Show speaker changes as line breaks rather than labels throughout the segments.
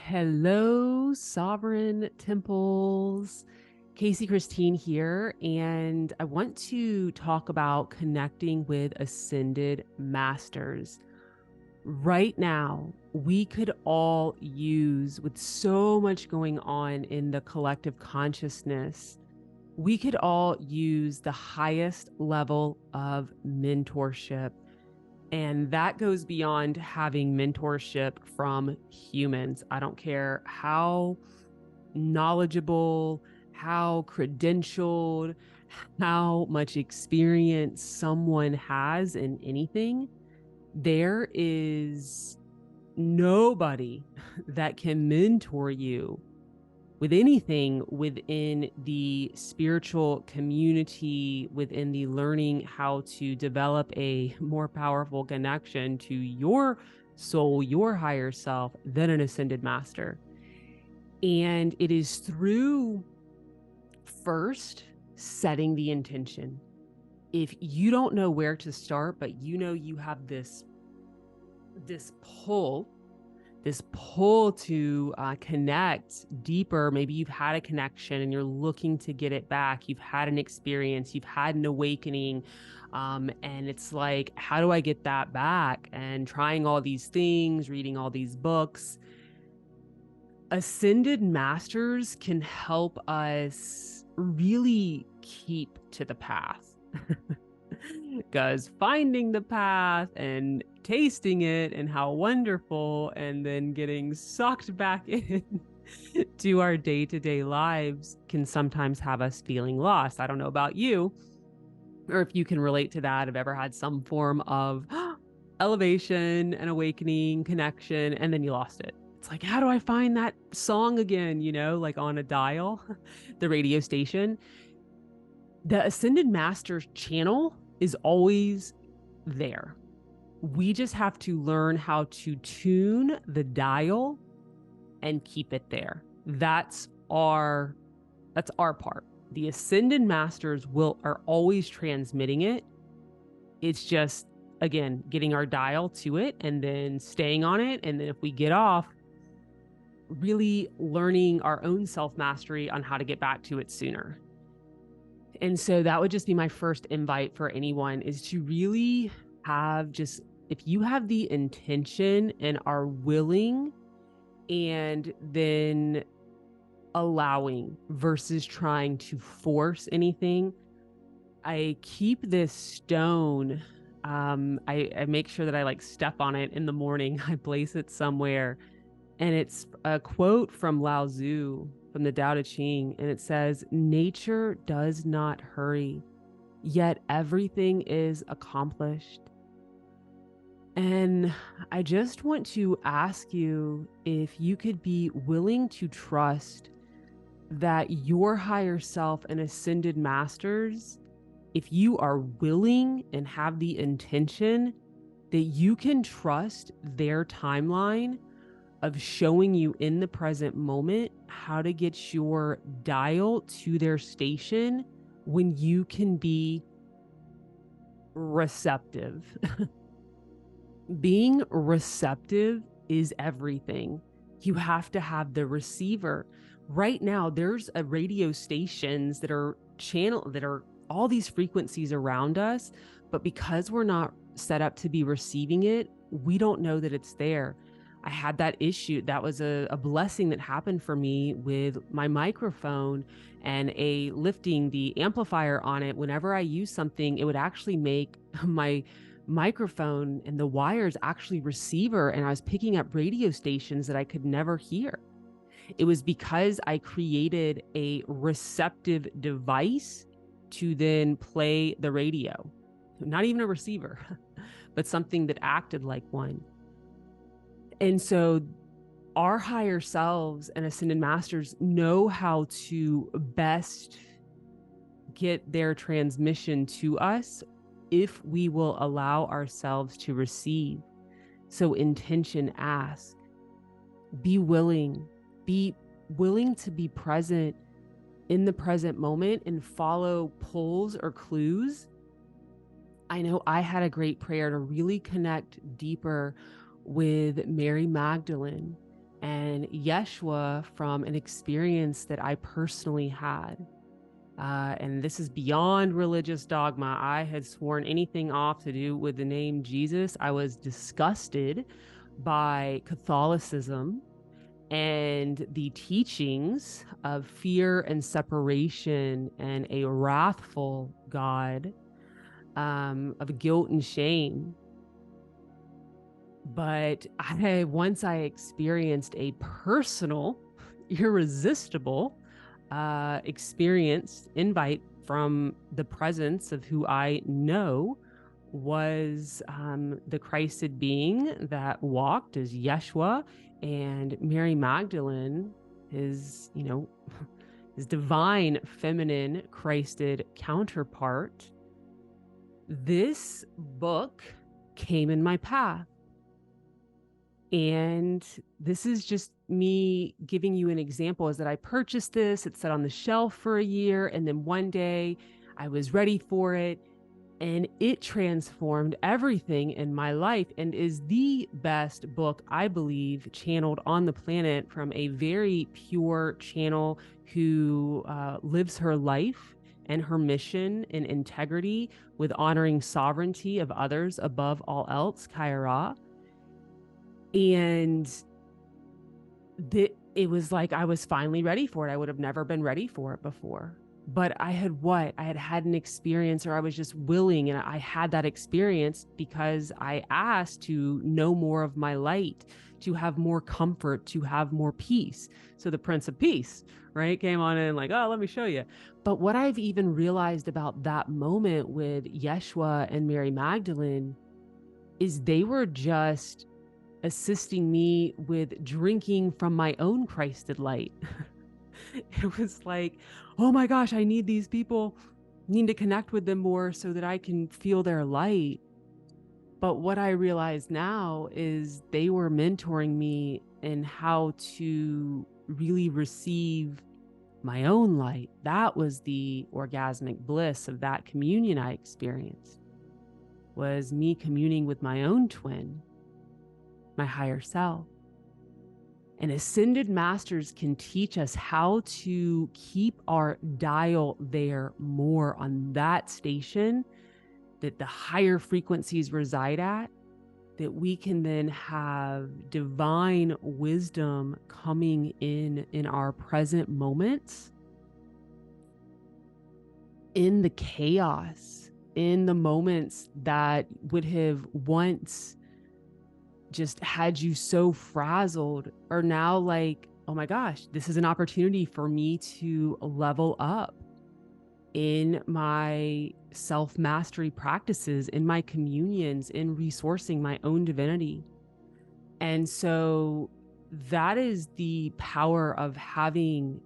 Hello, Sovereign Temples. Casey Christine here, and I want to talk about connecting with ascended masters. Right now, we could all use, with so much going on in the collective consciousness, we could all use the highest level of mentorship. And that goes beyond having mentorship from humans. I don't care how knowledgeable, how credentialed, how much experience someone has in anything. There is nobody that can mentor you with anything within the spiritual community, within the learning how to develop a more powerful connection to your soul, your higher self, than an ascended master. And it is through first setting the intention. If you don't know where to start, but you know you have this pull to connect deeper. Maybe you've had a connection and you're looking to get it back. You've had an experience, you've had an awakening. And it's like, how do I get that back? And trying all these things, reading all these books. Ascended masters can help us really keep to the path. Because finding the path and tasting it and how wonderful, and then getting sucked back in to our day-to-day lives can sometimes have us feeling lost. I don't know about you, or if you can relate to that, have ever had some form of elevation and awakening, connection, and then you lost it. It's like, how do I find that song again? Like on a dial, the radio station. The Ascended Masters channel is always there. We just have to learn how to tune the dial and keep it there. That's our part. The Ascended Masters are always transmitting it. It's just, again, getting our dial to it and then staying on it. And then if we get off, really learning our own self-mastery on how to get back to it sooner. And so that would just be my first invite for anyone, is to really have just, if you have the intention and are willing, and then allowing versus trying to force anything. I keep this stone. I make sure that I step on it in the morning. I place it somewhere. And it's a quote from Lao Tzu from the Tao Te Ching. And it says, "Nature does not hurry, yet everything is accomplished." And I just want to ask you if you could be willing to trust that your higher self and ascended masters, if you are willing and have the intention, that you can trust their timeline of showing you in the present moment how to get your dial to their station when you can be receptive. Being receptive is everything. You have to have the receiver. Right now, there's a radio stations that are all these frequencies around us, but because we're not set up to be receiving it, we don't know that it's there. I had that issue. That was a blessing that happened for me with my microphone and lifting the amplifier on it. Whenever I use something, it would actually make my microphone and the wires actually receiver, and I was picking up radio stations that I could never hear. It was because I created a receptive device to then play the radio. Not even a receiver, but something that acted like one. And so our higher selves and ascended masters know how to best get their transmission to us if we will allow ourselves to receive. So intention, ask, be willing to be present in the present moment and follow pulls or clues. I know I had a great prayer to really connect deeper with Mary Magdalene and Yeshua from an experience that I personally had. And this is beyond religious dogma. I had sworn anything off to do with the name Jesus. I was disgusted by Catholicism and the teachings of fear and separation and a wrathful God, of guilt and shame. But once I experienced a personal, irresistible invite from the presence of who I know was the Christed being that walked as Yeshua, and Mary Magdalene, his, his divine feminine Christed counterpart. This book came in my path. And this is just me giving you an example, is that I purchased this, it sat on the shelf for a year, and then one day I was ready for it, and it transformed everything in my life, and is the best book, I believe, channeled on the planet from a very pure channel who lives her life and her mission in integrity with honoring sovereignty of others above all else, Kaira. And it was like I was finally ready for it. I would have never been ready for it before. But I had an experience, or I was just willing, and I had that experience because I asked to know more of my light, to have more comfort, to have more peace. So the Prince of Peace, right, came on in like, oh, let me show you. But what I've even realized about that moment with Yeshua and Mary Magdalene is they were just assisting me with drinking from my own Christed light. It was like, oh my gosh, I need these people, need to connect with them more so that I can feel their light. But what I realize now is they were mentoring me in how to really receive my own light. That was the orgasmic bliss of that communion I experienced, was me communing with my own twin, my higher self. And ascended masters can teach us how to keep our dial there more on that station that the higher frequencies reside at, that we can then have divine wisdom coming in our present moments, in the chaos, in the moments that would have once just had you so frazzled, are now like, oh my gosh, this is an opportunity for me to level up in my self-mastery practices, in my communions, in resourcing my own divinity. And so that is the power of having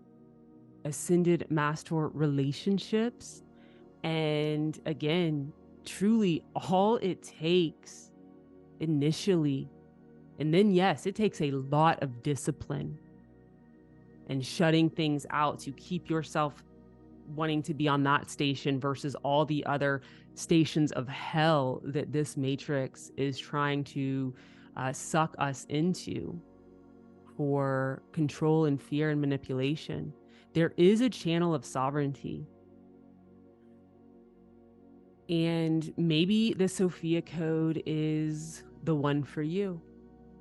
ascended master relationships. And again, truly all it takes initially, and then yes, it takes a lot of discipline and shutting things out to keep yourself wanting to be on that station versus all the other stations of hell that this matrix is trying to suck us into for control and fear and manipulation. There is a channel of sovereignty. And maybe the Sophia Code is the one for you.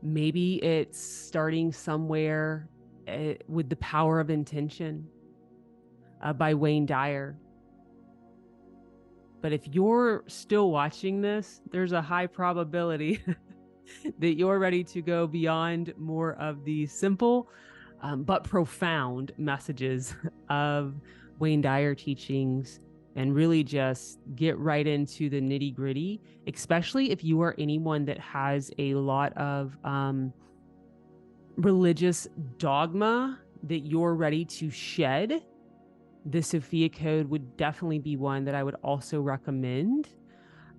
Maybe it's starting somewhere with The Power of Intention by Wayne Dyer. But if you're still watching this, there's a high probability that you're ready to go beyond more of the simple but profound messages of Wayne Dyer teachings, and really just get right into the nitty gritty, especially if you are anyone that has a lot of religious dogma that you're ready to shed. The Sophia Code would definitely be one that I would also recommend.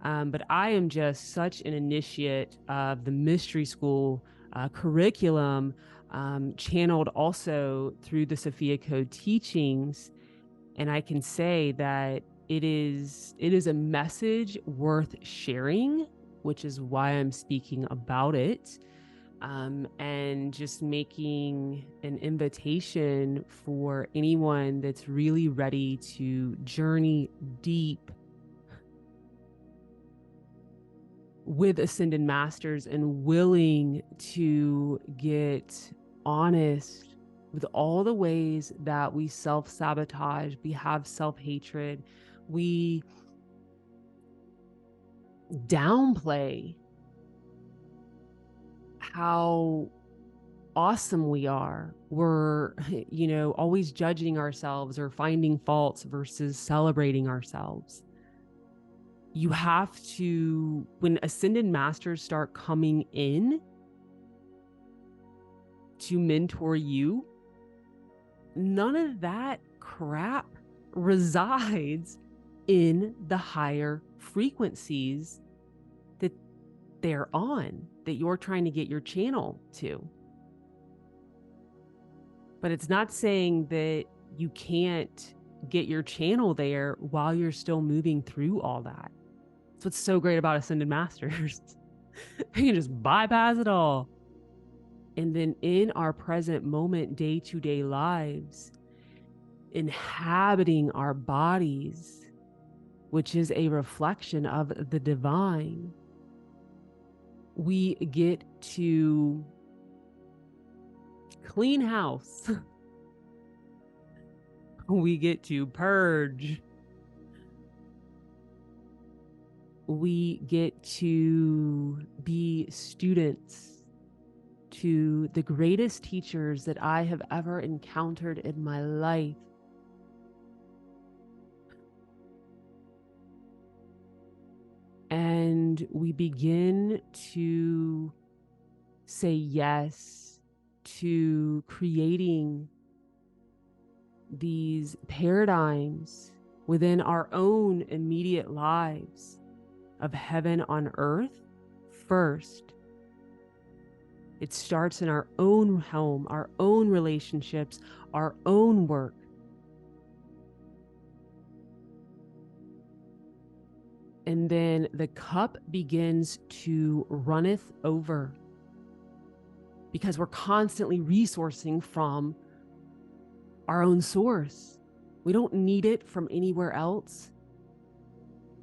But I am just such an initiate of the mystery school curriculum, channeled also through the Sophia Code teachings. And I can say that it is a message worth sharing, which is why I'm speaking about it. and just making an invitation for anyone that's really ready to journey deep with Ascended Masters and willing to get honest with all the ways that we self-sabotage, we have self-hatred, we downplay how awesome we are. We're, always judging ourselves or finding faults versus celebrating ourselves. You have to, when Ascended Masters start coming in to mentor you, none of that crap resides in the higher frequencies that they're on, that you're trying to get your channel to. But it's not saying that you can't get your channel there while you're still moving through all that. That's what's so great about Ascended Masters. They can just bypass it all. And then in our present moment, day-to-day lives, inhabiting our bodies, which is a reflection of the divine, we get to clean house. We get to purge. We get to be students to the greatest teachers that I have ever encountered in my life. And we begin to say yes to creating these paradigms within our own immediate lives of heaven on earth first. It starts in our own home, our own relationships, our own work. And then the cup begins to runneth over because we're constantly resourcing from our own source. We don't need it from anywhere else.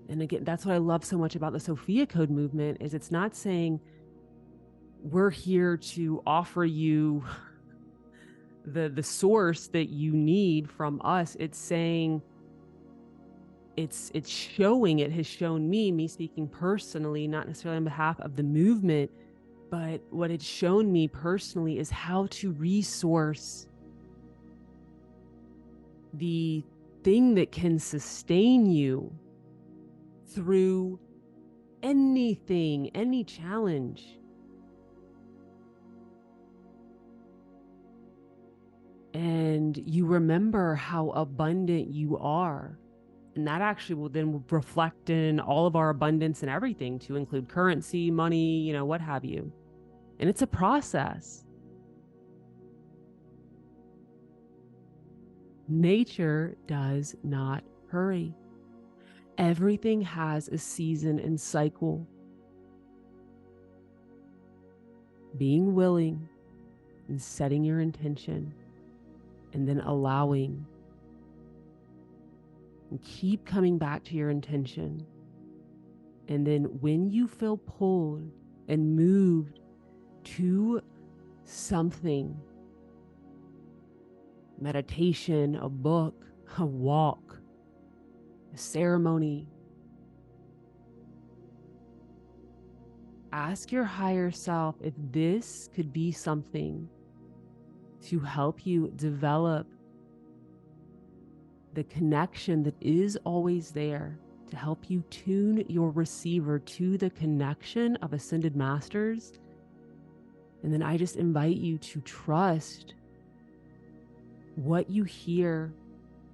And again, that's what I love so much about the Sophia Code movement, is it's not saying we're here to offer you the source that you need from us. It's saying, it's showing, it has shown me speaking personally, not necessarily on behalf of the movement, but what it's shown me personally is how to resource the thing that can sustain you through anything, any challenge. And you remember how abundant you are. And that actually will then reflect in all of our abundance and everything, to include currency, money, what have you. And it's a process. Nature does not hurry. Everything has a season and cycle. Being willing and setting your intention, and then allowing, and keep coming back to your intention. And then when you feel pulled and moved to something, meditation, a book, a walk, a ceremony, ask your higher self if this could be something to help you develop the connection that is always there, to help you tune your receiver to the connection of Ascended Masters. And then I just invite you to trust what you hear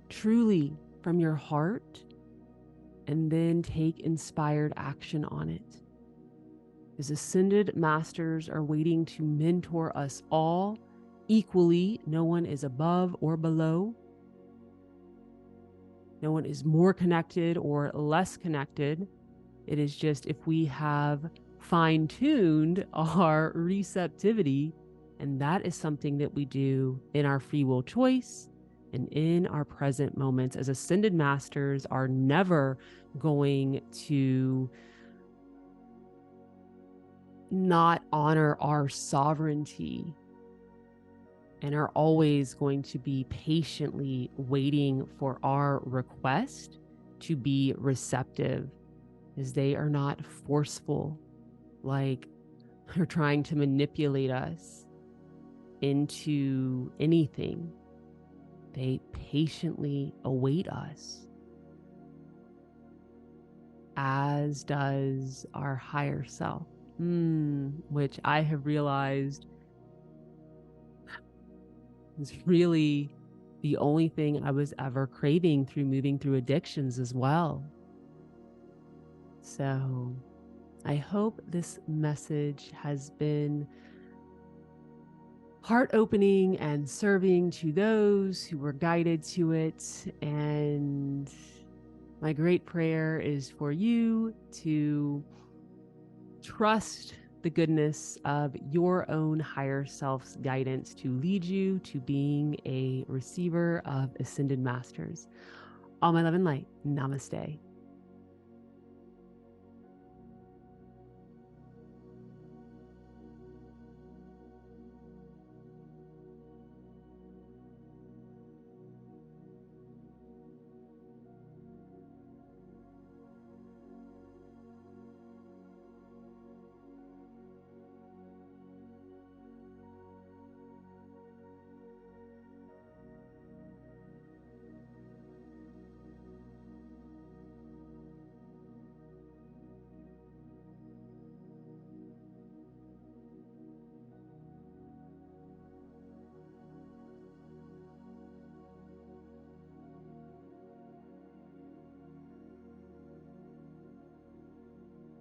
truly from your heart, and then take inspired action on it. As Ascended Masters are waiting to mentor us all equally. No one is above or below. No one is more connected or less connected. It is just, if we have fine-tuned our receptivity. And that is something that we do in our free will choice and in our present moments. As ascended masters are never going to not honor our sovereignty and are always going to be patiently waiting for our request to be receptive, as they are not forceful, like they're trying to manipulate us into anything. They patiently await us, as does our higher self, which I have realized is really the only thing I was ever craving through moving through addictions as well. So I hope this message has been heart-opening and serving to those who were guided to it. And my great prayer is for you to trust the goodness of your own higher self's guidance to lead you to being a receiver of ascended masters. All my love and light. Namaste.